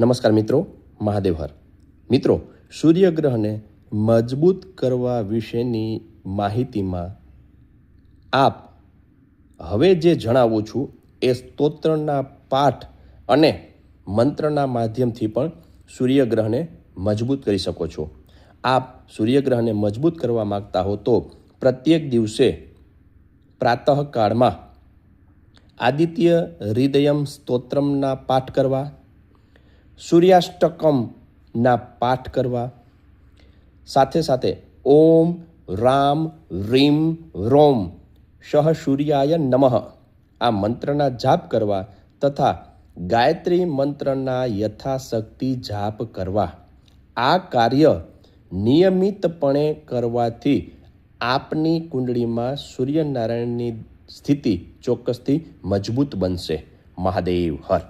નમસ્કાર મિત્રો, મહાદેવ હર. મિત્રો, સૂર્યગ્રહને મજબૂત કરવા વિશેની માહિતીમાં આપ હવે જે જણાવું છું એ સ્તોત્રના પાઠ અને મંત્રના માધ્યમથી પણ સૂર્યગ્રહને મજબૂત કરી શકો છો. આપ સૂર્યગ્રહને મજબૂત કરવા માગતા હો તો પ્રત્યેક દિવસે પ્રાતઃકાળમાં આદિત્ય હૃદયમ સ્તોત્રમના પાઠ કરવા, સૂર્યાષ્ટકમના પાઠ કરવા, સાથે સાથે ઓમ રામ રીમ રોમ શહ સૂર્યાય નમઃ આ મંત્રના જાપ કરવા તથા ગાયત્રી મંત્રના યથાશક્તિ જાપ કરવા. આ કાર્ય નિયમિતપણે કરવાથી આપની કુંડળીમાં સૂર્યનારાયણની સ્થિતિ ચોક્કસથી મજબૂત બનશે. મહાદેવ હર.